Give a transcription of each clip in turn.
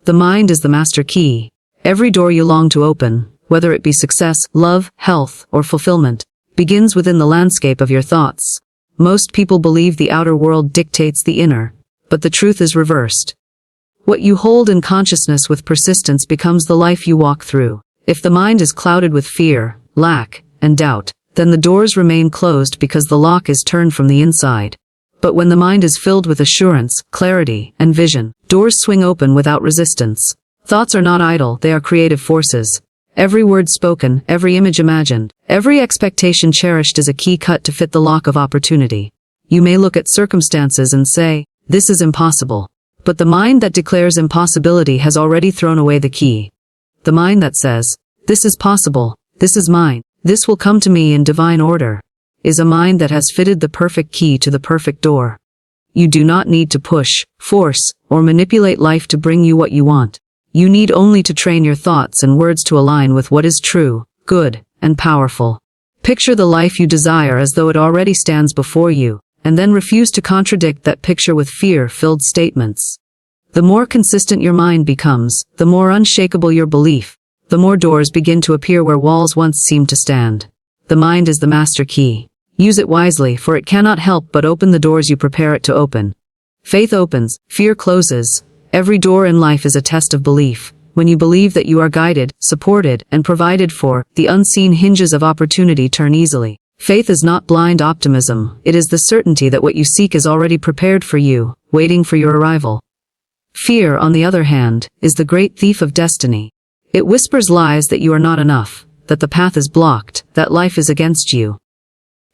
The mind is the master key. Every door you long to open, whether it be success, love, health, or fulfillment, begins within the landscape of your thoughts. Most people believe the outer world dictates the inner, but the truth is reversed. What you hold in consciousness with persistence becomes the life you walk through. If the mind is clouded with fear, lack, and doubt, then the doors remain closed because the lock is turned from the inside. But when the mind is filled with assurance, clarity, and vision, doors swing open without resistance. Thoughts are not idle, they are creative forces. Every word spoken, every image imagined, every expectation cherished is a key cut to fit the lock of opportunity. You may look at circumstances and say, "This is impossible." But the mind that declares impossibility has already thrown away the key. The mind that says, "This is possible, this is mine, this will come to me in divine order," is a mind that has fitted the perfect key to the perfect door. You do not need to push, force, or manipulate life to bring you what you want. You need only to train your thoughts and words to align with what is true, good, and powerful. Picture the life you desire as though it already stands before you, and then refuse to contradict that picture with fear-filled statements. The more consistent your mind becomes, the more unshakable your belief, the more doors begin to appear where walls once seemed to stand. The mind is the master key. Use it wisely, for it cannot help but open the doors you prepare it to open. Faith opens, fear closes. Every door in life is a test of belief. When you believe that you are guided, supported, and provided for, the unseen hinges of opportunity turn easily. Faith is not blind optimism, it is the certainty that what you seek is already prepared for you, waiting for your arrival. Fear, on the other hand, is the great thief of destiny. It whispers lies that you are not enough, that the path is blocked, that life is against you.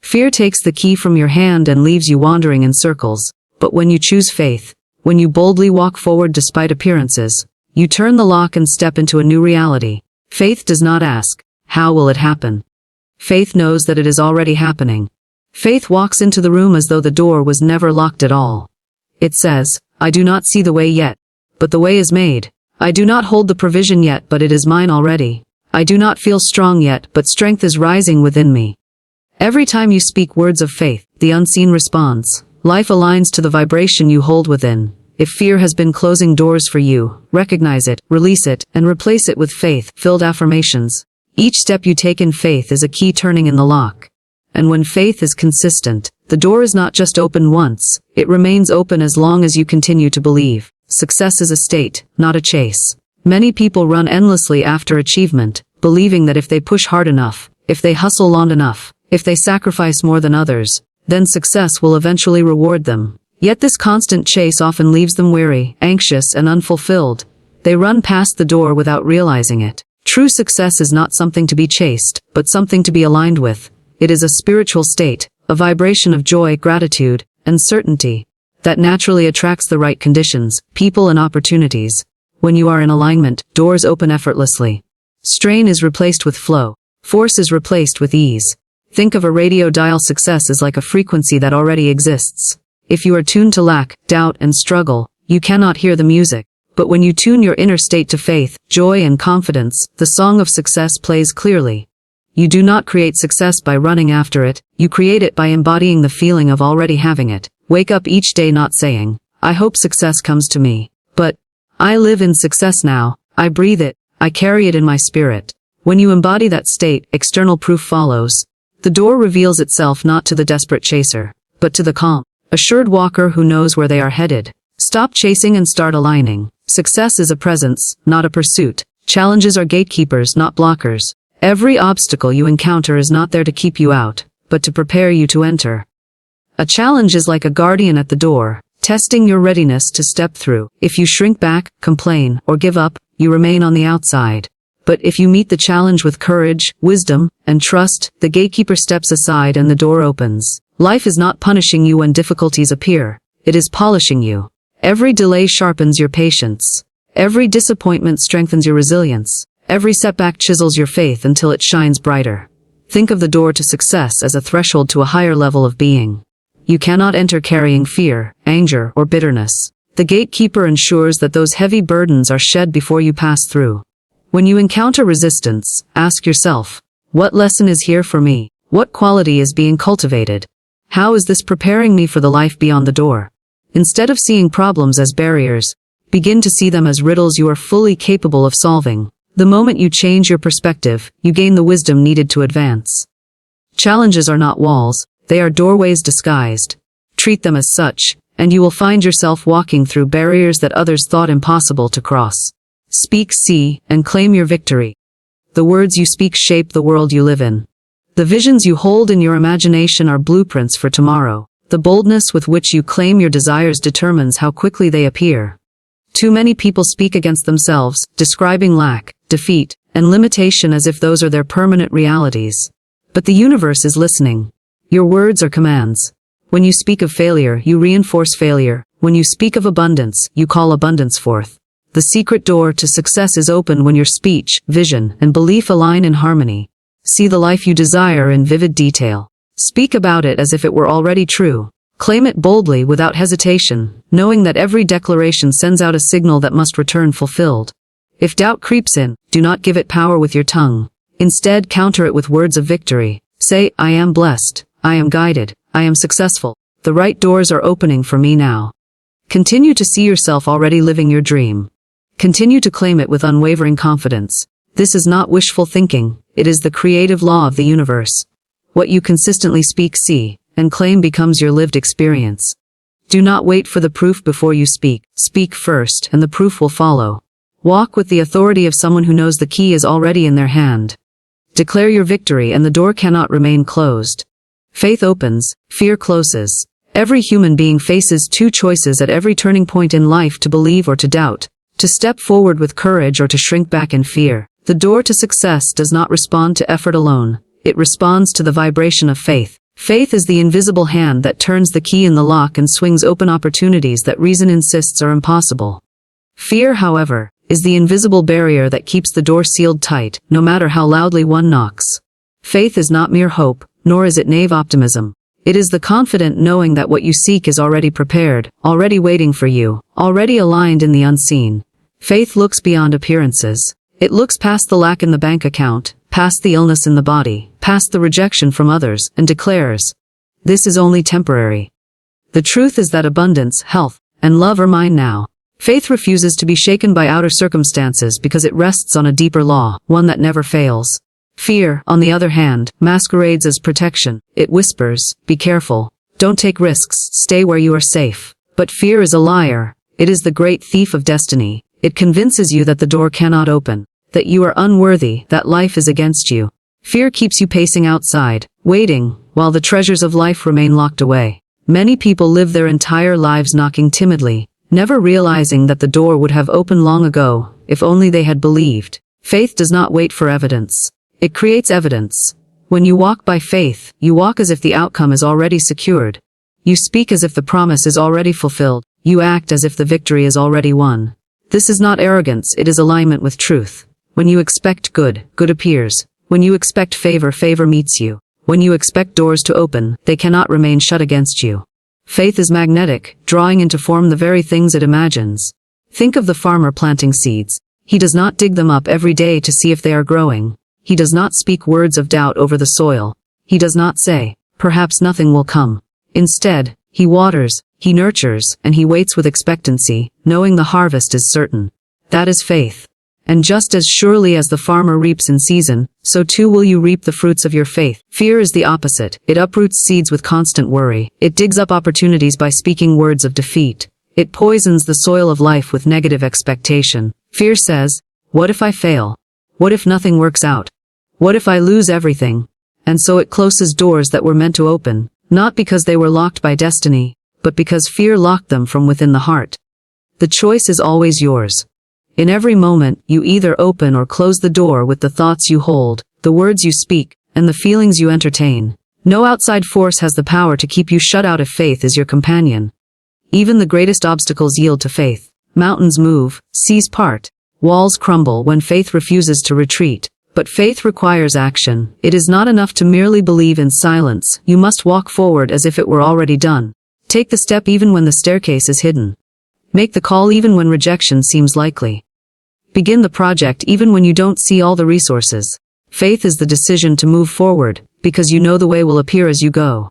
Fear takes the key from your hand and leaves you wandering in circles. But when you choose faith, when you boldly walk forward despite appearances, you turn the lock and step into a new reality. Faith does not ask, "How will it happen?" Faith knows that it is already happening. Faith walks into the room as though the door was never locked at all. It says, "I do not see the way yet, but the way is made. I do not hold the provision yet, but it is mine already. I do not feel strong yet, but strength is rising within me." Every time you speak words of faith, the unseen responds. Life aligns to the vibration you hold within. If fear has been closing doors for you, recognize it, release it, and replace it with faith-filled affirmations. Each step you take in faith is a key turning in the lock. And when faith is consistent, the door is not just open once, it remains open as long as you continue to believe. Success is a state, not a chase. Many people run endlessly after achievement, believing that if they push hard enough, if they hustle long enough, if they sacrifice more than others, then success will eventually reward them. Yet this constant chase often leaves them weary, anxious, and unfulfilled. They run past the door without realizing it. True success is not something to be chased, but something to be aligned with. It is a spiritual state, a vibration of joy, gratitude, and certainty that naturally attracts the right conditions, people, and opportunities. When you are in alignment, doors open effortlessly. Strain is replaced with flow. Force is replaced with ease. Think of a radio dial. Success as like a frequency that already exists. If you are tuned to lack, doubt, and struggle, you cannot hear the music. But when you tune your inner state to faith, joy, and confidence, the song of success plays clearly. You do not create success by running after it, you create it by embodying the feeling of already having it. Wake up each day not saying, "I hope success comes to me," but, "I live in success now, I breathe it, I carry it in my spirit." When you embody that state, external proof follows. The door reveals itself not to the desperate chaser, but to the calm, assured walker who knows where they are headed. Stop chasing and start aligning. Success is a presence, not a pursuit. Challenges are gatekeepers, not blockers. Every obstacle you encounter is not there to keep you out, but to prepare you to enter. A challenge is like a guardian at the door, testing your readiness to step through. If you shrink back, complain, or give up, you remain on the outside. But if you meet the challenge with courage, wisdom, and trust, the gatekeeper steps aside and the door opens. Life is not punishing you when difficulties appear. It is polishing you. Every delay sharpens your patience. Every disappointment strengthens your resilience. Every setback chisels your faith until it shines brighter. Think of the door to success as a threshold to a higher level of being. You cannot enter carrying fear, anger, or bitterness. The gatekeeper ensures that those heavy burdens are shed before you pass through. When you encounter resistance, ask yourself, what lesson is here for me? What quality is being cultivated? How is this preparing me for the life beyond the door? Instead of seeing problems as barriers, Begin to see them as riddles you are fully capable of solving. The moment you change your perspective, you gain the wisdom needed to advance. Challenges are not walls, they are doorways disguised. Treat them as such, and you will find yourself walking through barriers that others thought impossible to cross. Speak, see, and claim your victory. The words you speak shape the world you live in. The visions you hold in your imagination are blueprints for tomorrow. The boldness with which you claim your desires determines how quickly they appear. Too many people speak against themselves, describing lack, defeat, and limitation as if those are their permanent realities. But the universe is listening. Your words are commands. When you speak of failure, you reinforce failure. When you speak of abundance, you call abundance forth. The secret door to success is open when your speech, vision, and belief align in harmony. See the life you desire in vivid detail. Speak about it as if it were already true. Claim it boldly without hesitation, knowing that every declaration sends out a signal that must return fulfilled. If doubt creeps in, do not give it power with your tongue. Instead, counter it with words of victory. Say, I am blessed, I am guided, I am successful. The right doors are opening for me now. Continue to see yourself already living your dream. Continue to claim it with unwavering confidence. This is not wishful thinking, it is the creative law of the universe. What you consistently speak, see, and claim becomes your lived experience. Do not wait for the proof before you speak. Speak first, and the proof will follow. Walk with the authority of someone who knows the key is already in their hand. Declare your victory and the door cannot remain closed. Faith opens, fear closes. Every human being faces two choices at every turning point in life: to believe or to doubt, to step forward with courage or to shrink back in fear. The door to success does not respond to effort alone. It responds to the vibration of faith. Faith is the invisible hand that turns the key in the lock and swings open opportunities that reason insists are impossible. Fear, however, is the invisible barrier that keeps the door sealed tight, no matter how loudly one knocks. Faith is not mere hope, nor is it naive optimism. It is the confident knowing that what you seek is already prepared, already waiting for you, already aligned in the unseen. Faith looks beyond appearances. It looks past the lack in the bank account, past the illness in the body, past the rejection from others, and declares, this is only temporary. The truth is that abundance, health, and love are mine now. Faith refuses to be shaken by outer circumstances because it rests on a deeper law, one that never fails. Fear, on the other hand, masquerades as protection. It whispers, be careful. Don't take risks, stay where you are safe. But fear is a liar. It is the great thief of destiny. It convinces you that the door cannot open, that you are unworthy, that life is against you. Fear keeps you pacing outside, waiting, while the treasures of life remain locked away. Many people live their entire lives knocking timidly, never realizing that the door would have opened long ago, if only they had believed. Faith does not wait for evidence. It creates evidence. When you walk by faith, you walk as if the outcome is already secured. You speak as if the promise is already fulfilled. You act as if the victory is already won. This is not arrogance, it is alignment with truth. When you expect good, good appears. When you expect favor, favor meets you. When you expect doors to open, they cannot remain shut against you. Faith is magnetic, drawing into form the very things it imagines. Think of the farmer planting seeds. He does not dig them up every day to see if they are growing. He does not speak words of doubt over the soil. He does not say, perhaps nothing will come. Instead, he waters, he nurtures, and he waits with expectancy, knowing the harvest is certain. That is faith. And just as surely as the farmer reaps in season, so too will you reap the fruits of your faith. Fear is the opposite. It uproots seeds with constant worry. It digs up opportunities by speaking words of defeat. It poisons the soil of life with negative expectation. Fear says, what if I fail? What if nothing works out? What if I lose everything? And so it closes doors that were meant to open, not because they were locked by destiny, but because fear locked them from within the heart. The choice is always yours. In every moment, you either open or close the door with the thoughts you hold, the words you speak, and the feelings you entertain. No outside force has the power to keep you shut out if faith is your companion. Even the greatest obstacles yield to faith. Mountains move, seas part, walls crumble when faith refuses to retreat. But faith requires action. It is not enough to merely believe in silence. You must walk forward as if it were already done. Take the step even when the staircase is hidden. Make the call even when rejection seems likely. Begin the project even when you don't see all the resources. Faith is the decision to move forward, because you know the way will appear as you go.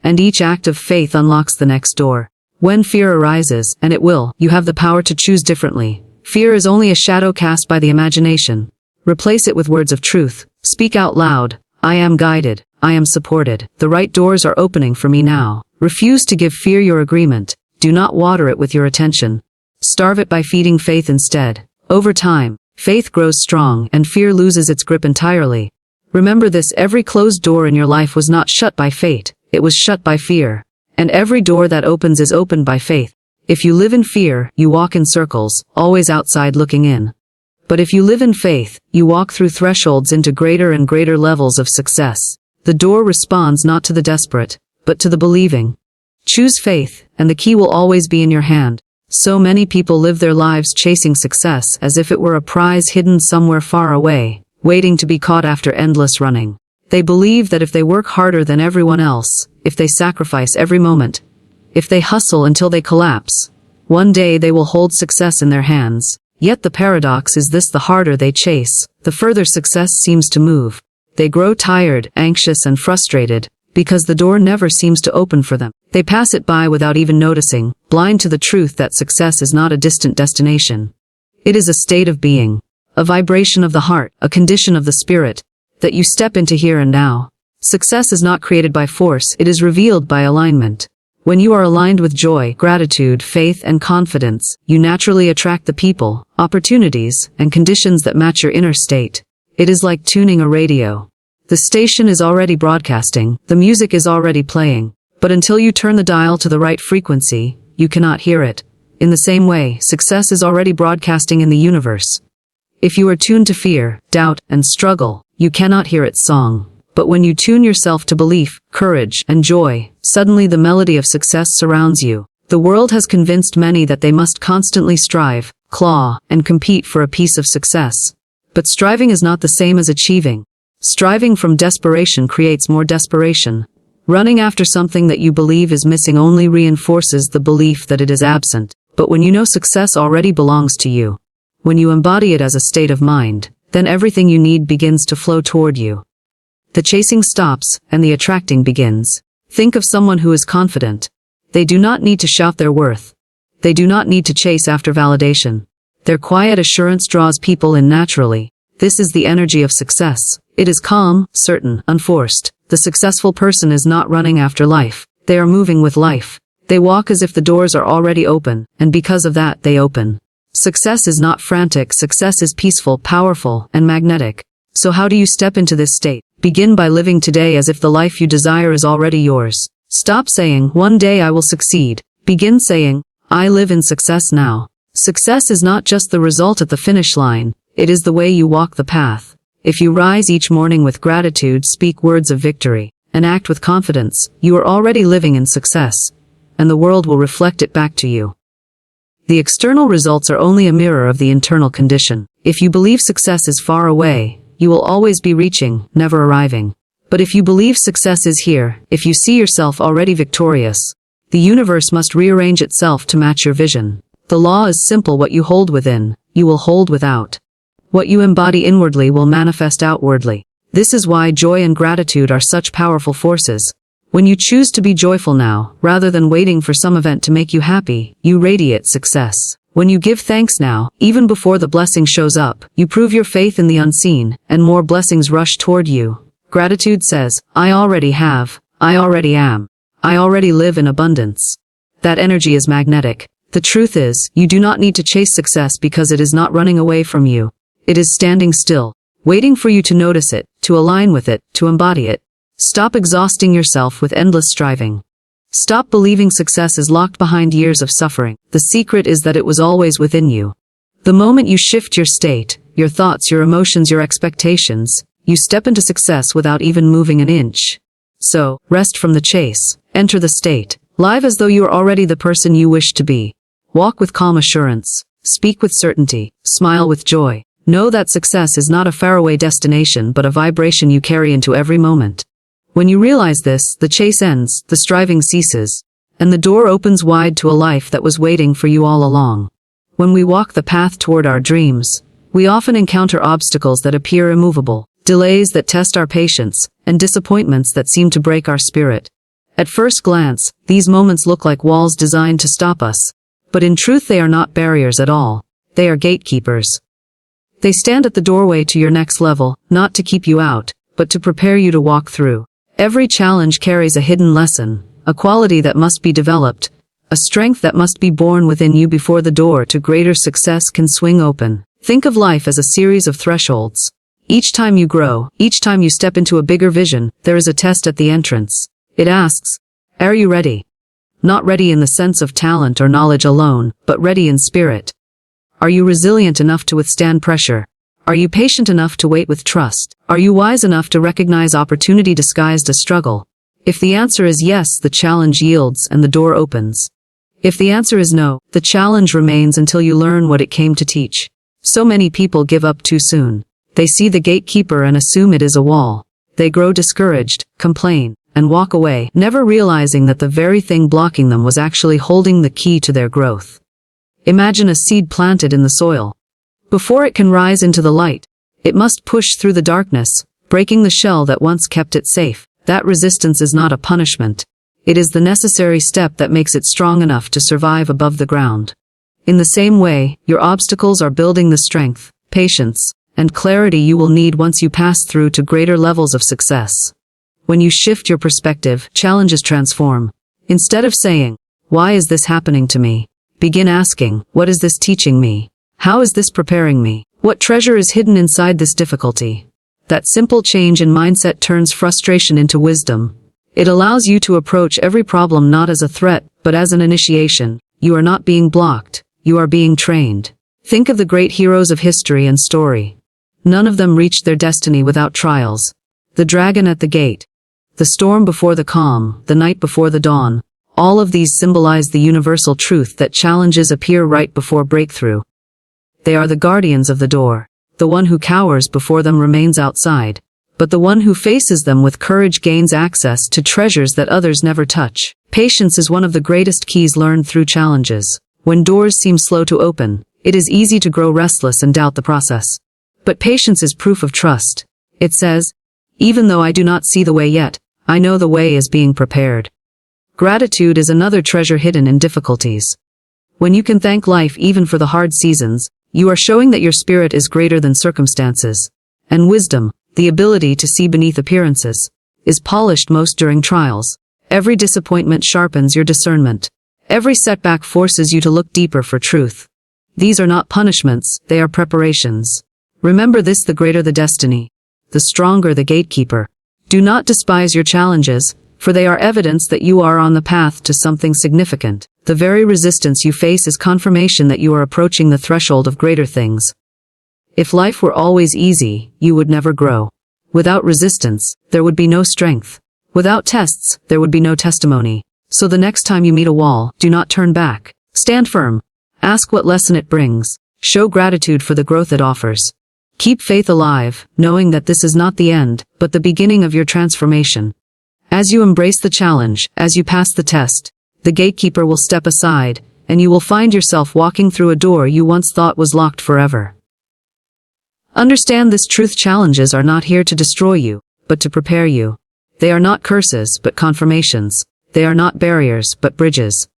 And each act of faith unlocks the next door. When fear arises, and it will, you have the power to choose differently. Fear is only a shadow cast by the imagination. Replace it with words of truth. Speak out loud. I am guided. I am supported. The right doors are opening for me now. Refuse to give fear your agreement. Do not water it with your attention. Starve it by feeding faith instead. Over time, faith grows strong and fear loses its grip entirely. Remember this: every closed door in your life was not shut by fate, it was shut by fear. And every door that opens is opened by faith. If you live in fear, you walk in circles, always outside looking in. But if you live in faith, you walk through thresholds into greater and greater levels of success. The door responds not to the desperate, but to the believing. Choose faith, and the key will always be in your hand. So many people live their lives chasing success as if it were a prize hidden somewhere far away, waiting to be caught after endless running. They believe that if they work harder than everyone else, if they sacrifice every moment, if they hustle until they collapse, one day they will hold success in their hands. Yet the paradox is this: the harder they chase, the further success seems to move. They grow tired, anxious, and frustrated, because the door never seems to open for them. They pass it by without even noticing, blind to the truth that success is not a distant destination. It is a state of being, a vibration of the heart, a condition of the spirit, that you step into here and now. Success is not created by force, it is revealed by alignment. When you are aligned with joy, gratitude, faith, and confidence, you naturally attract the people, opportunities, and conditions that match your inner state. It is like tuning a radio. The station is already broadcasting, the music is already playing, but until you turn the dial to the right frequency, you cannot hear it. In the same way, success is already broadcasting in the universe. If you are tuned to fear, doubt, and struggle, you cannot hear its song. But when you tune yourself to belief, courage, and joy, suddenly the melody of success surrounds you. The world has convinced many that they must constantly strive, claw, and compete for a piece of success. But striving is not the same as achieving. Striving from desperation creates more desperation. Running after something that you believe is missing only reinforces the belief that it is absent. But when you know success already belongs to you, when you embody it as a state of mind, then everything you need begins to flow toward you. The chasing stops, and the attracting begins. Think of someone who is confident. They do not need to shout their worth. They do not need to chase after validation. Their quiet assurance draws people in naturally. This is the energy of success. It is calm, certain, unforced. The successful person is not running after life. They are moving with life. They walk as if the doors are already open, and because of that, they open. Success is not frantic. Success is peaceful, powerful, and magnetic. So how do you step into this state? Begin by living today as if the life you desire is already yours. Stop saying, "One day I will succeed." Begin saying, "I live in success now." Success is not just the result at the finish line. It is the way you walk the path. If you rise each morning with gratitude, speak words of victory, and act with confidence, you are already living in success, and the world will reflect it back to you. The external results are only a mirror of the internal condition. If you believe success is far away, you will always be reaching, never arriving. But if you believe success is here, if you see yourself already victorious, the universe must rearrange itself to match your vision. The law is simple: what you hold within, you will hold without. What you embody inwardly will manifest outwardly. This is why joy and gratitude are such powerful forces. When you choose to be joyful now, rather than waiting for some event to make you happy, you radiate success. When you give thanks now, even before the blessing shows up, you prove your faith in the unseen, and more blessings rush toward you. Gratitude says, "I already have, I already am, I already live in abundance." That energy is magnetic. The truth is, you do not need to chase success because it is not running away from you. It is standing still, waiting for you to notice it, to align with it, to embody it. Stop exhausting yourself with endless striving. Stop believing success is locked behind years of suffering. The secret is that it was always within you. The moment you shift your state, your thoughts, your emotions, your expectations, you step into success without even moving an inch. So, rest from the chase. Enter the state. Live as though you are already the person you wish to be. Walk with calm assurance. Speak with certainty. Smile with joy. Know that success is not a faraway destination but a vibration you carry into every moment. When you realize this, the chase ends, the striving ceases, and the door opens wide to a life that was waiting for you all along. When we walk the path toward our dreams, we often encounter obstacles that appear immovable, delays that test our patience, and disappointments that seem to break our spirit. At first glance, these moments look like walls designed to stop us. But in truth they are not barriers at all. They are gatekeepers. They stand at the doorway to your next level, not to keep you out, but to prepare you to walk through. Every challenge carries a hidden lesson, a quality that must be developed, a strength that must be born within you before the door to greater success can swing open. Think of life as a series of thresholds. Each time you grow, each time you step into a bigger vision, there is a test at the entrance. It asks, are you ready? Not ready in the sense of talent or knowledge alone, but ready in spirit. Are you resilient enough to withstand pressure? Are you patient enough to wait with trust? Are you wise enough to recognize opportunity disguised as struggle? If the answer is yes, the challenge yields and the door opens. If the answer is no, the challenge remains until you learn what it came to teach. So many people give up too soon. They see the gatekeeper and assume it is a wall. They grow discouraged, complain, and walk away, never realizing that the very thing blocking them was actually holding the key to their growth. Imagine a seed planted in the soil. Before it can rise into the light, it must push through the darkness, breaking the shell that once kept it safe. That resistance is not a punishment. It is the necessary step that makes it strong enough to survive above the ground. In the same way, your obstacles are building the strength, patience, and clarity you will need once you pass through to greater levels of success. When you shift your perspective, challenges transform. Instead of saying, why is this happening to me? Begin asking, what is this teaching me? How is this preparing me? What treasure is hidden inside this difficulty? That simple change in mindset turns frustration into wisdom. It allows you to approach every problem not as a threat, but as an initiation. You are not being blocked. You are being trained. Think of the great heroes of history and story. None of them reached their destiny without trials. The dragon at the gate, the storm before the calm, the night before the dawn. All of these symbolize the universal truth that challenges appear right before breakthrough. They are the guardians of the door. The one who cowers before them remains outside, but the one who faces them with courage gains access to treasures that others never touch. Patience is one of the greatest keys learned through challenges. When doors seem slow to open, it is easy to grow restless and doubt the process. But patience is proof of trust. It says, even though I do not see the way yet, I know the way is being prepared. Gratitude is another treasure hidden in difficulties. When you can thank life even for the hard seasons, you are showing that your spirit is greater than circumstances. And wisdom, the ability to see beneath appearances, is polished most during trials. Every disappointment sharpens your discernment. Every setback forces you to look deeper for truth. These are not punishments, they are preparations. Remember this: the greater the destiny, the stronger the gatekeeper. Do not despise your challenges, for they are evidence that you are on the path to something significant. The very resistance you face is confirmation that you are approaching the threshold of greater things. If life were always easy, you would never grow. Without resistance, there would be no strength. Without tests, there would be no testimony. So the next time you meet a wall, do not turn back. Stand firm. Ask what lesson it brings. Show gratitude for the growth it offers. Keep faith alive, knowing that this is not the end, but the beginning of your transformation. As you embrace the challenge, as you pass the test, the gatekeeper will step aside, and you will find yourself walking through a door you once thought was locked forever. Understand this truth: challenges are not here to destroy you, but to prepare you. They are not curses, but confirmations. They are not barriers, but bridges.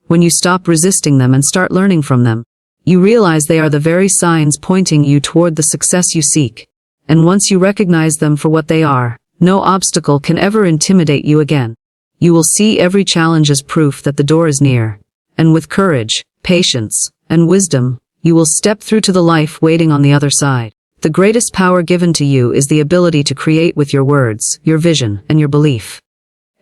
When you stop resisting them and start learning from them, you realize they are the very signs pointing you toward the success you seek. And once you recognize them for what they are, no obstacle can ever intimidate you again. You will see every challenge as proof that the door is near. And with courage, patience, and wisdom, you will step through to the life waiting on the other side. The greatest power given to you is the ability to create with your words, your vision, and your belief.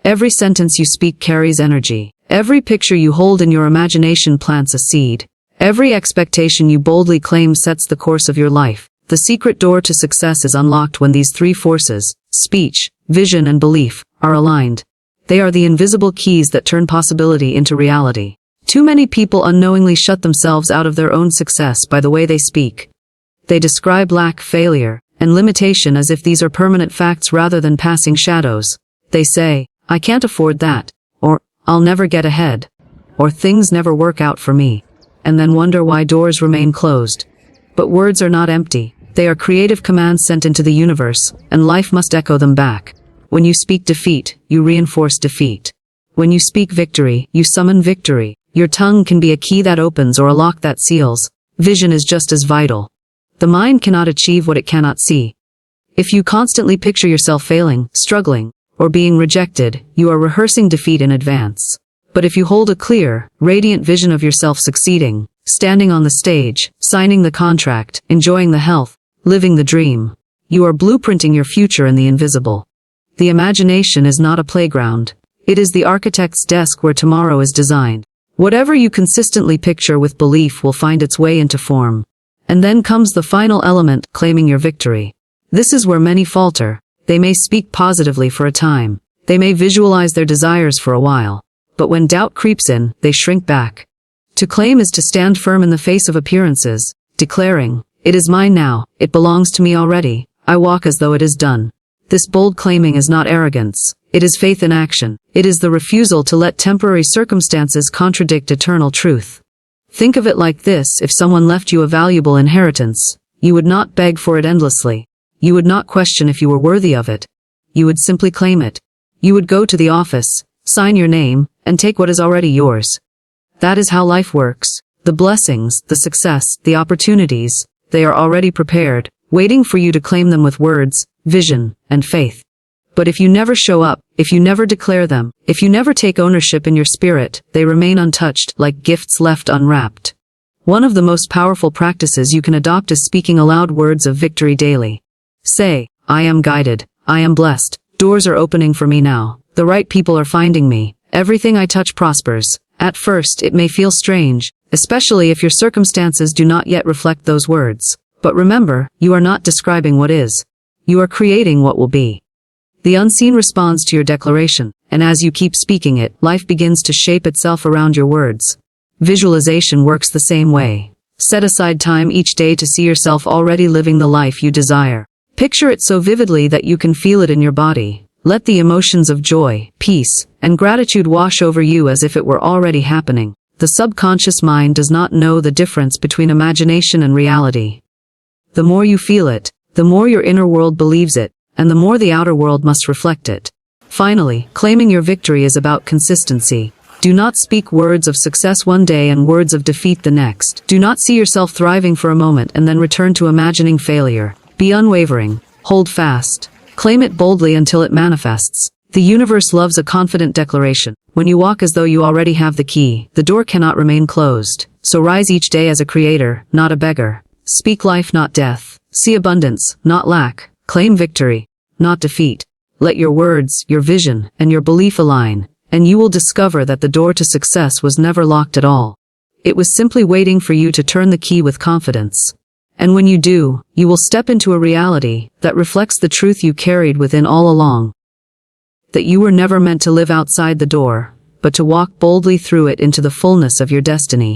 Every sentence you speak carries energy. Every picture you hold in your imagination plants a seed. Every expectation you boldly claim sets the course of your life. The secret door to success is unlocked when these three forces, speech, vision, and belief, are aligned. They are the invisible keys that turn possibility into reality. Too many people unknowingly shut themselves out of their own success by the way they speak. They describe lack, failure, and limitation as if these are permanent facts rather than passing shadows. They say, I can't afford that, or I'll never get ahead, or things never work out for me, and then wonder why doors remain closed. But words are not empty. They are creative commands sent into the universe, and life must echo them back. When you speak defeat, you reinforce defeat. When you speak victory, you summon victory. Your tongue can be a key that opens or a lock that seals. Vision is just as vital. The mind cannot achieve what it cannot see. If you constantly picture yourself failing, struggling, or being rejected, you are rehearsing defeat in advance. But if you hold a clear, radiant vision of yourself succeeding, standing on the stage, signing the contract, enjoying the health, living the dream, you are blueprinting your future in the invisible. The imagination is not a playground. It is the architect's desk where tomorrow is designed. Whatever you consistently picture with belief will find its way into form. And then comes the final element, claiming your victory. This is where many falter. They may speak positively for a time. They may visualize their desires for a while. But when doubt creeps in, they shrink back. To claim is to stand firm in the face of appearances, declaring, "It is mine now, it belongs to me already, I walk as though it is done." This bold claiming is not arrogance. It is faith in action. It is the refusal to let temporary circumstances contradict eternal truth. Think of it like this: if someone left you a valuable inheritance, you would not beg for it endlessly. You would not question if you were worthy of it. You would simply claim it. You would go to the office, sign your name, and take what is already yours. That is how life works. The blessings, the success, the opportunities, they are already prepared, waiting for you to claim them with words, vision, and faith. But if you never show up, if you never declare them, if you never take ownership in your spirit, they remain untouched, like gifts left unwrapped. One of the most powerful practices you can adopt is speaking aloud words of victory daily. Say, "I am guided, I am blessed, doors are opening for me now, the right people are finding me, everything I touch prospers." At first, it may feel strange, especially if your circumstances do not yet reflect those words. But remember, you are not describing what is. You are creating what will be. The unseen responds to your declaration, and as you keep speaking it, life begins to shape itself around your words. Visualization works the same way. Set aside time each day to see yourself already living the life you desire. Picture it so vividly that you can feel it in your body. Let the emotions of joy, peace, and gratitude wash over you as if it were already happening. The subconscious mind does not know the difference between imagination and reality. The more you feel it, the more your inner world believes it, and the more the outer world must reflect it. Finally, claiming your victory is about consistency. Do not speak words of success one day and words of defeat the next. Do not see yourself thriving for a moment and then return to imagining failure. Be unwavering. Hold fast. Claim it boldly until it manifests. The universe loves a confident declaration. When you walk as though you already have the key, the door cannot remain closed. So rise each day as a creator, not a beggar. Speak life, not death. See abundance, not lack. Claim victory, not defeat. Let your words, your vision, and your belief align, and you will discover that the door to success was never locked at all. It was simply waiting for you to turn the key with confidence. And when you do, you will step into a reality that reflects the truth you carried within all along. That you were never meant to live outside the door, but to walk boldly through it into the fullness of your destiny.